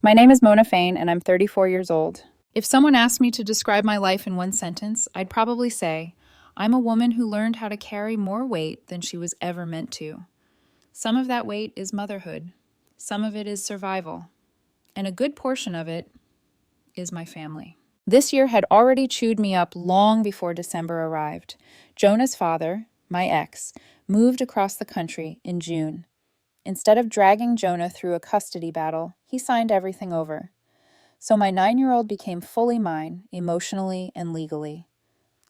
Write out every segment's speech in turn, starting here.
My name is Mona Fain, and I'm 34 years old. If someone asked me to describe my life in one sentence, I'd probably say, I'm a woman who learned how to carry more weight than she was ever meant to. Some of that weight is motherhood. Some of it is survival. And a good portion of it is my family. This year had already chewed me up long before December arrived. Jonah's father, my ex, moved across the country in June. Instead of dragging Jonah through a custody battle, he signed everything over. So my 9-year-old became fully mine, emotionally and legally.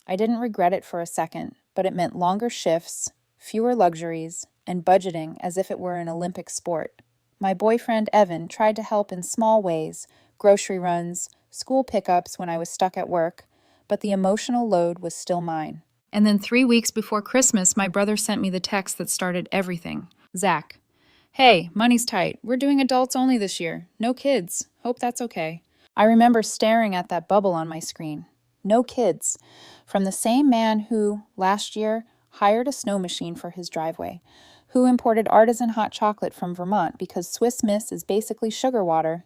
I didn't regret it for a second, but it meant longer shifts, fewer luxuries, and budgeting as if it were an Olympic sport. My boyfriend, Evan, tried to help in small ways, grocery runs, school pickups when I was stuck at work, but the emotional load was still mine. And then 3 weeks before Christmas, my brother sent me the text that started everything. Zach, hey, money's tight. We're doing adults only this year. No kids. Hope that's okay. I remember staring at that bubble on my screen. No kids. From the same man who, last year, hired a snow machine for his driveway, who imported artisan hot chocolate from Vermont because Swiss Miss is basically sugar water.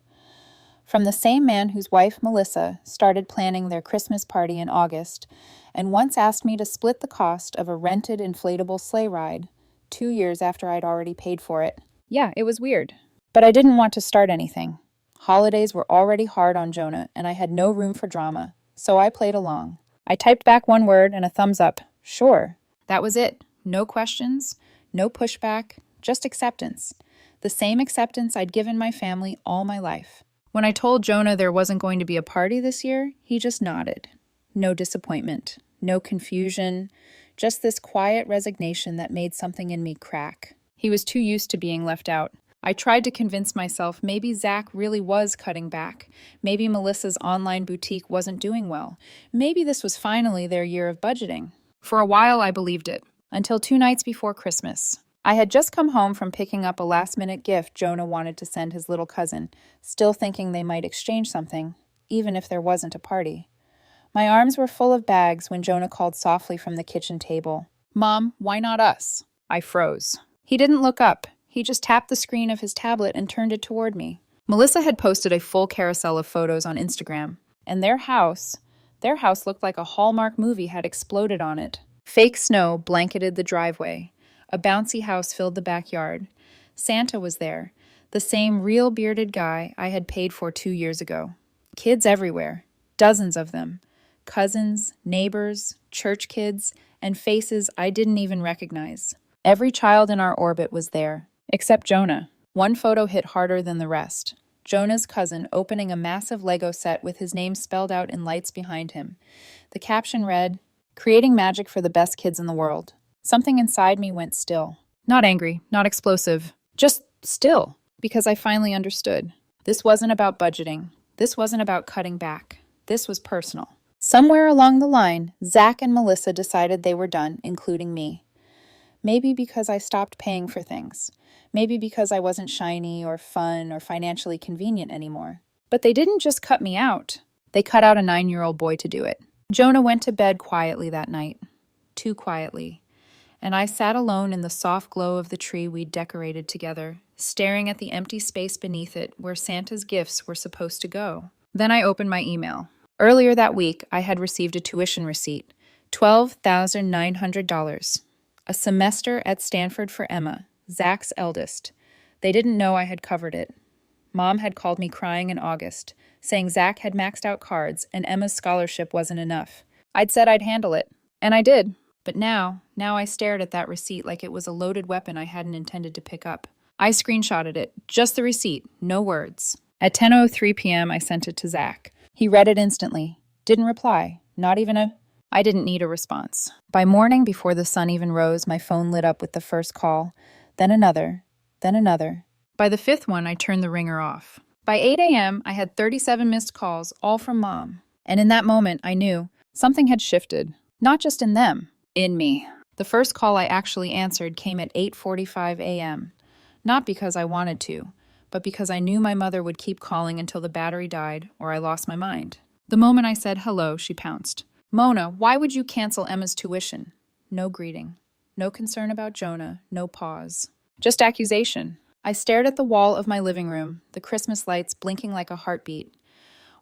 From the same man whose wife, Melissa, started planning their Christmas party in August and once asked me to split the cost of a rented inflatable sleigh ride 2 years after I'd already paid for it. Yeah, it was weird. But I didn't want to start anything. Holidays were already hard on Jonah, and I had no room for drama, so I played along. I typed back one word and a thumbs up. Sure. That was it. No questions, no pushback, just acceptance. The same acceptance I'd given my family all my life. When I told Jonah there wasn't going to be a party this year, he just nodded. No disappointment, no confusion, just this quiet resignation that made something in me crack. He was too used to being left out. I tried to convince myself maybe Zach really was cutting back. Maybe Melissa's online boutique wasn't doing well. Maybe this was finally their year of budgeting. For a while, I believed it, until 2 nights before Christmas. I had just come home from picking up a last-minute gift Jonah wanted to send his little cousin, still thinking they might exchange something, even if there wasn't a party. My arms were full of bags when Jonah called softly from the kitchen table. Mom, why not us? I froze. He didn't look up. He just tapped the screen of his tablet and turned it toward me. Melissa had posted a full carousel of photos on Instagram, and their house looked like a Hallmark movie had exploded on it. Fake snow blanketed the driveway. A bouncy house filled the backyard. Santa was there, the same real bearded guy I had paid for 2 years ago. Kids everywhere, dozens of them. Cousins, neighbors, church kids, and faces I didn't even recognize. Every child in our orbit was there, except Jonah. One photo hit harder than the rest. Jonah's cousin opening a massive Lego set with his name spelled out in lights behind him. The caption read, "Creating magic for the best kids in the world." Something inside me went still. Not angry, not explosive, just still, because I finally understood. This wasn't about budgeting. This wasn't about cutting back. This was personal. Somewhere along the line, Zach and Melissa decided they were done, including me. Maybe because I stopped paying for things. Maybe because I wasn't shiny or fun or financially convenient anymore. But they didn't just cut me out. They cut out a 9-year-old boy to do it. Jonah went to bed quietly that night. Too quietly. And I sat alone in the soft glow of the tree we'd decorated together, staring at the empty space beneath it where Santa's gifts were supposed to go. Then I opened my email. Earlier that week, I had received a tuition receipt, $12,900. A semester at Stanford for Emma, Zach's eldest. They didn't know I had covered it. Mom had called me crying in August, saying Zach had maxed out cards and Emma's scholarship wasn't enough. I'd said I'd handle it, and I did. But now I stared at that receipt like it was a loaded weapon I hadn't intended to pick up. I screenshotted it, just the receipt, no words. At 10:03 p.m., I sent it to Zach. He read it instantly. Didn't reply, not even a... I didn't need a response. By morning, before the sun even rose, my phone lit up with the first call, then another, then another. By the 5th one, I turned the ringer off. By 8 a.m., I had 37 missed calls, all from Mom. And in that moment, I knew something had shifted. Not just in them, in me. The first call I actually answered came at 8:45 a.m. Not because I wanted to, but because I knew my mother would keep calling until the battery died or I lost my mind. The moment I said hello, she pounced. Mona, why would you cancel Emma's tuition? No greeting. No concern about Jonah. No pause. Just accusation. I stared at the wall of my living room, the Christmas lights blinking like a heartbeat.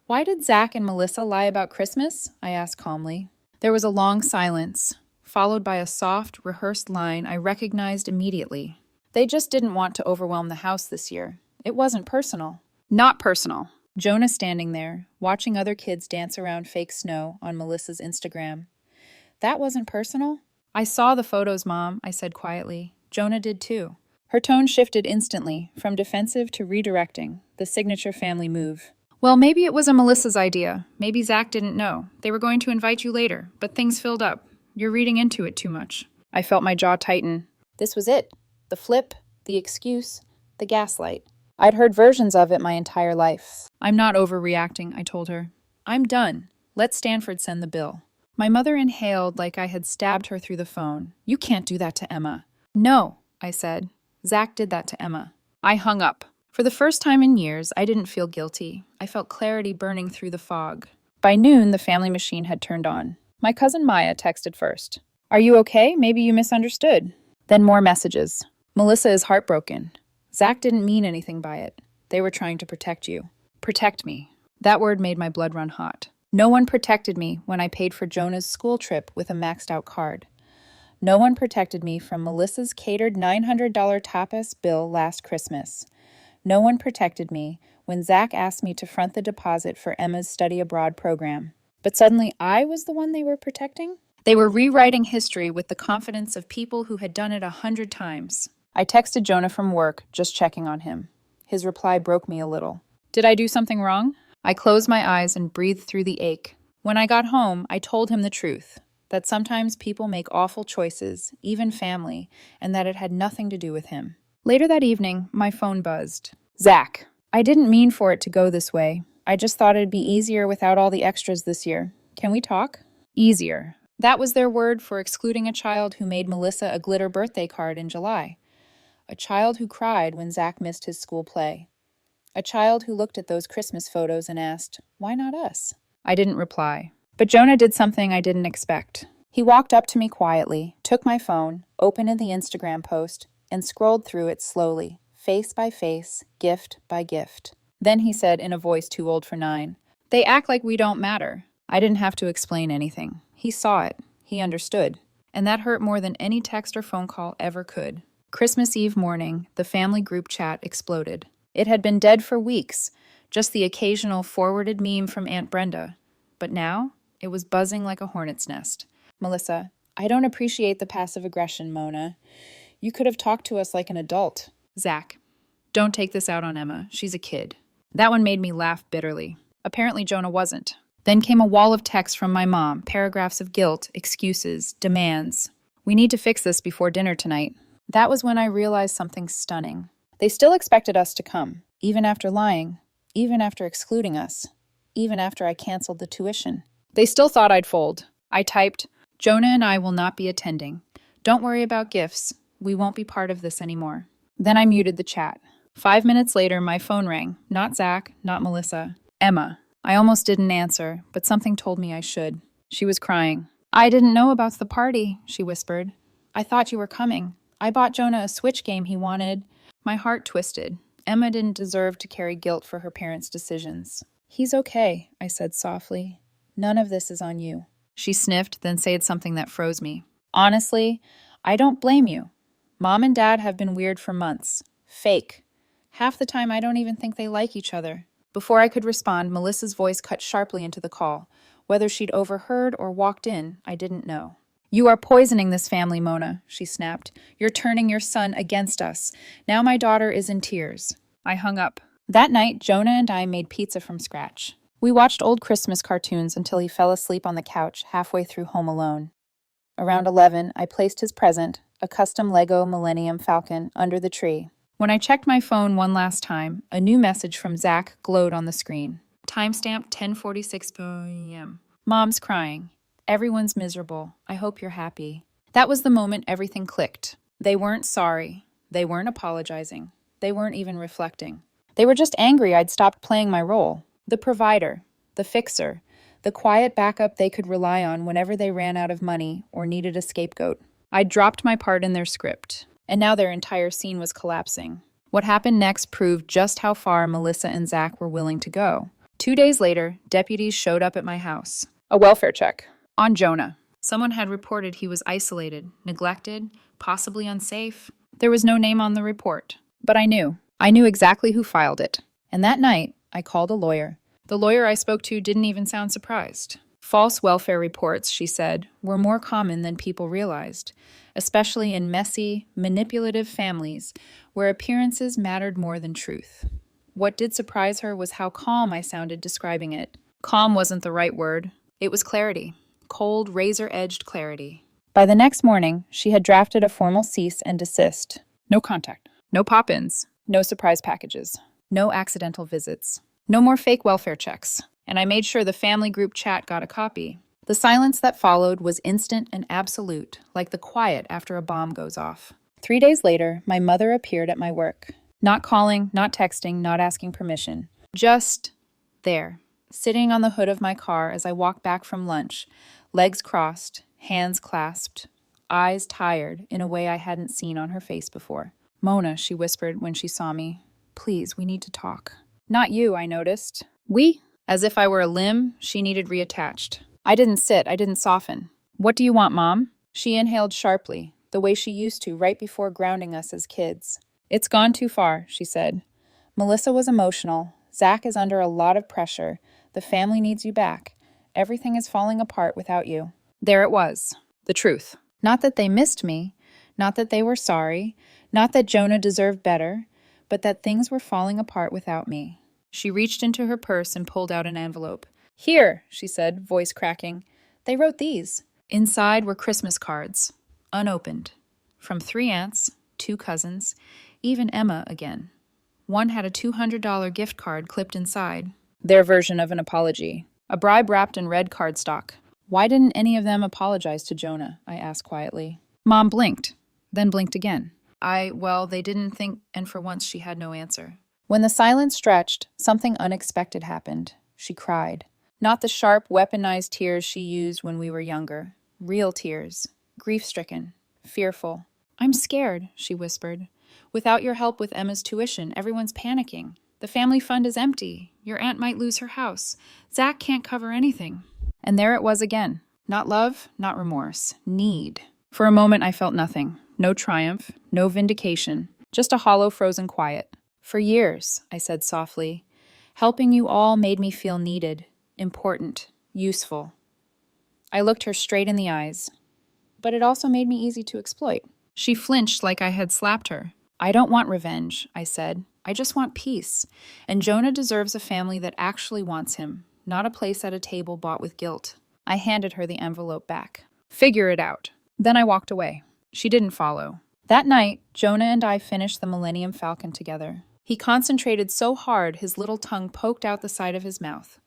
Why did Zach and Melissa lie about Christmas? I asked calmly. There was a long silence, followed by a soft, rehearsed line I recognized immediately. They just didn't want to overwhelm the house this year. It wasn't personal. Not personal. Jonah standing there, watching other kids dance around fake snow on Melissa's Instagram. That wasn't personal? I saw the photos, Mom, I said quietly. Jonah did too. Her tone shifted instantly, from defensive to redirecting, the signature family move. Well, maybe it was Melissa's idea. Maybe Zach didn't know. They were going to invite you later, but things filled up. You're reading into it too much. I felt my jaw tighten. This was it. The flip, the excuse, the gaslight. I'd heard versions of it my entire life. I'm not overreacting, I told her. I'm done. Let Stanford send the bill. My mother inhaled like I had stabbed her through the phone. You can't do that to Emma. No, I said. Zach did that to Emma. I hung up. For the first time in years, I didn't feel guilty. I felt clarity burning through the fog. By noon, the family machine had turned on. My cousin Maya texted first. Are you okay? Maybe you misunderstood. Then more messages. Melissa is heartbroken. Zach didn't mean anything by it. They were trying to protect you. Protect me. That word made my blood run hot. No one protected me when I paid for Jonah's school trip with a maxed-out card. No one protected me from Melissa's catered $900 tapas bill last Christmas. No one protected me when Zach asked me to front the deposit for Emma's study abroad program. But suddenly I was the one they were protecting? They were rewriting history with the confidence of people who had done it 100 times. I texted Jonah from work, just checking on him. His reply broke me a little. Did I do something wrong? I closed my eyes and breathed through the ache. When I got home, I told him the truth, that sometimes people make awful choices, even family, and that it had nothing to do with him. Later that evening, my phone buzzed. Zach, I didn't mean for it to go this way. I just thought it'd be easier without all the extras this year. Can we talk? Easier. That was their word for excluding a child who made Melissa a glitter birthday card in July. A child who cried when Zach missed his school play. A child who looked at those Christmas photos and asked, why not us? I didn't reply. But Jonah did something I didn't expect. He walked up to me quietly, took my phone, opened the Instagram post, and scrolled through it slowly, face by face, gift by gift. Then he said in a voice too old for 9, they act like we don't matter. I didn't have to explain anything. He saw it. He understood. And that hurt more than any text or phone call ever could. Christmas Eve morning, the family group chat exploded. It had been dead for weeks, just the occasional forwarded meme from Aunt Brenda. But now, it was buzzing like a hornet's nest. Melissa, I don't appreciate the passive aggression, Mona. You could have talked to us like an adult. Zach, don't take this out on Emma. She's a kid. That one made me laugh bitterly. Apparently Jonah wasn't. Then came a wall of texts from my mom, paragraphs of guilt, excuses, demands. We need to fix this before dinner tonight. That was when I realized something stunning. They still expected us to come, even after lying, even after excluding us, even after I canceled the tuition. They still thought I'd fold. I typed, Jonah and I will not be attending. Don't worry about gifts. We won't be part of this anymore. Then I muted the chat. 5 minutes later, my phone rang. Not Zach, not Melissa. Emma. I almost didn't answer, but something told me I should. She was crying. I didn't know about the party, she whispered. I thought you were coming. I bought Jonah a Switch game he wanted. My heart twisted. Emma didn't deserve to carry guilt for her parents' decisions. He's okay, I said softly. None of this is on you. She sniffed, then said something that froze me. Honestly, I don't blame you. Mom and Dad have been weird for months. Fake. Half the time I don't even think they like each other. Before I could respond, Melissa's voice cut sharply into the call. Whether she'd overheard or walked in, I didn't know. You are poisoning this family, Mona, she snapped. You're turning your son against us. Now my daughter is in tears. I hung up. That night, Jonah and I made pizza from scratch. We watched old Christmas cartoons until he fell asleep on the couch halfway through Home Alone. Around 11, I placed his present, a custom Lego Millennium Falcon, under the tree. When I checked my phone one last time, a new message from Zach glowed on the screen. Timestamp 10:46 p.m. Mom's crying. Everyone's miserable. I hope you're happy. That was the moment everything clicked. They weren't sorry. They weren't apologizing. They weren't even reflecting. They were just angry I'd stopped playing my role. The provider, the fixer, the quiet backup they could rely on whenever they ran out of money or needed a scapegoat. I'd dropped my part in their script, and now their entire scene was collapsing. What happened next proved just how far Melissa and Zach were willing to go. 2 days later, deputies showed up at my house. A welfare check. On Jonah. Someone had reported he was isolated, neglected, possibly unsafe. There was no name on the report. But I knew. I knew exactly who filed it. And that night, I called a lawyer. The lawyer I spoke to didn't even sound surprised. False welfare reports, she said, were more common than people realized, especially in messy, manipulative families where appearances mattered more than truth. What did surprise her was how calm I sounded describing it. Calm wasn't the right word. It was clarity. Cold, razor-edged clarity. By the next morning, she had drafted a formal cease and desist. No contact. No pop-ins. No surprise packages. No accidental visits. No more fake welfare checks. And I made sure the family group chat got a copy. The silence that followed was instant and absolute, like the quiet after a bomb goes off. 3 days later, my mother appeared at my work. Not calling, not texting, not asking permission. Just there, sitting on the hood of my car as I walked back from lunch, legs crossed, hands clasped, eyes tired in a way I hadn't seen on her face before. "Mona," she whispered when she saw me. "Please, we need to talk." "Not you," I noticed. "We?" As if I were a limb, she needed reattached. I didn't sit, I didn't soften. "What do you want, Mom?" She inhaled sharply, the way she used to right before grounding us as kids. "It's gone too far," she said. "Melissa was emotional. Zach is under a lot of pressure. The family needs you back. Everything is falling apart without you." There it was. The truth. Not that they missed me, not that they were sorry, not that Jonah deserved better, but that things were falling apart without me. She reached into her purse and pulled out an envelope. "Here," she said, voice cracking. "They wrote these." Inside were Christmas cards, unopened, from 3 aunts, 2 cousins, even Emma again. One had a $200 gift card clipped inside, their version of an apology, a bribe wrapped in red cardstock. "Why didn't any of them apologize to Jonah?" I asked quietly. Mom blinked, then blinked again. Well, they didn't think, and for once she had no answer. When the silence stretched, something unexpected happened. She cried. Not the sharp, weaponized tears she used when we were younger. Real tears. Grief-stricken. Fearful. "I'm scared," she whispered. "Without your help with Emma's tuition, everyone's panicking. The family fund is empty. Your aunt might lose her house. Zach can't cover anything." And there it was again. Not love, not remorse. Need. For a moment I felt nothing. No triumph, no vindication. Just a hollow, frozen quiet. "For years," I said softly, "helping you all made me feel needed, important, useful." I looked her straight in the eyes. But it also made me easy to exploit. She flinched like I had slapped her. "I don't want revenge," I said. "I just want peace. And Jonah deserves a family that actually wants him, not a place at a table bought with guilt." I handed her the envelope back. "Figure it out." Then I walked away. She didn't follow. That night, Jonah and I finished the Millennium Falcon together. He concentrated so hard his little tongue poked out the side of his mouth.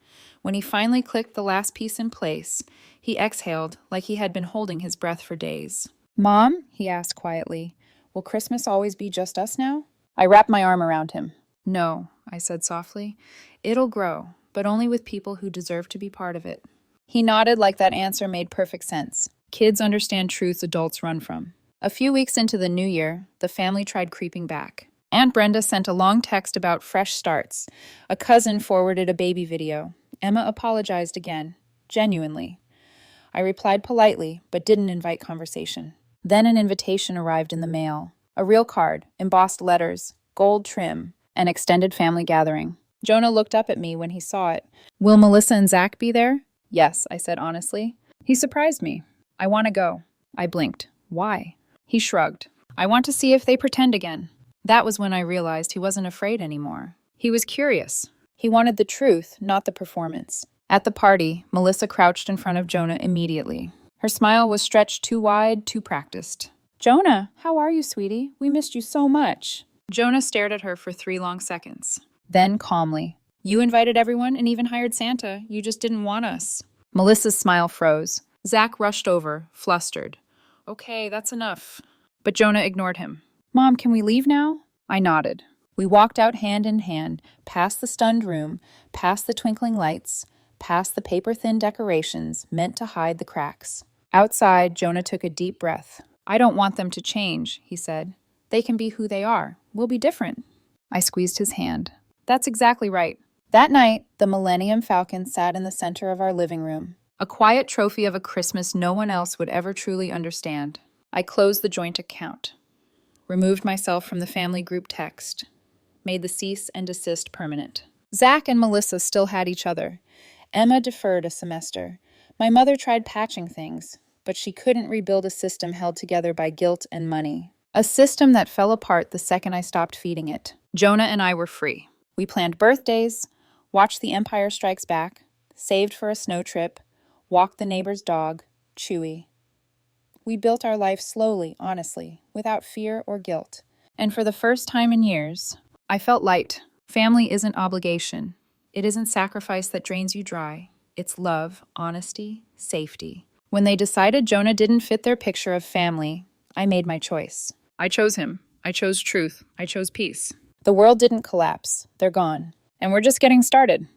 When he finally clicked the last piece in place, he exhaled like he had been holding his breath for days. "Mom," he asked quietly, "will Christmas always be just us now?" I wrapped my arm around him. "No," I said softly. "It'll grow, but only with people who deserve to be part of it." He nodded like that answer made perfect sense. Kids understand truths adults run from. A few weeks into the new year, the family tried creeping back. Aunt Brenda sent a long text about fresh starts. A cousin forwarded a baby video. Emma apologized again, genuinely. I replied politely, but didn't invite conversation. Then an invitation arrived in the mail. A real card, embossed letters, gold trim, an extended family gathering. Jonah looked up at me when he saw it. "Will Melissa and Zach be there?" "Yes," I said honestly. He surprised me. "I want to go." I blinked. "Why?" He shrugged. "I want to see if they pretend again." That was when I realized he wasn't afraid anymore. He was curious. He wanted the truth, not the performance. At the party, Melissa crouched in front of Jonah immediately. Her smile was stretched too wide, too practiced. "Jonah, how are you, sweetie? We missed you so much." Jonah stared at her for 3 long seconds. Then calmly, "You invited everyone and even hired Santa. You just didn't want us." Melissa's smile froze. Zach rushed over, flustered. "Okay, that's enough." But Jonah ignored him. "Mom, can we leave now?" I nodded. We walked out hand in hand, past the stunned room, past the twinkling lights, past the paper-thin decorations meant to hide the cracks. Outside, Jonah took a deep breath. "I don't want them to change," he said. "They can be who they are. We'll be different." I squeezed his hand. That's exactly right. That night, the Millennium Falcon sat in the center of our living room, a quiet trophy of a Christmas no one else would ever truly understand. I closed the joint account, removed myself from the family group text, made the cease and desist permanent. Zach and Melissa still had each other. Emma deferred a semester. My mother tried patching things, but she couldn't rebuild a system held together by guilt and money. A system that fell apart the second I stopped feeding it. Jonah and I were free. We planned birthdays, watched The Empire Strikes Back, saved for a snow trip, walked the neighbor's dog, Chewy. We built our life slowly, honestly, without fear or guilt. And for the first time in years, I felt light. Family isn't obligation. It isn't sacrifice that drains you dry. It's love, honesty, safety. When they decided Jonah didn't fit their picture of family, I made my choice. I chose him. I chose truth. I chose peace. The world didn't collapse. They're gone. And we're just getting started.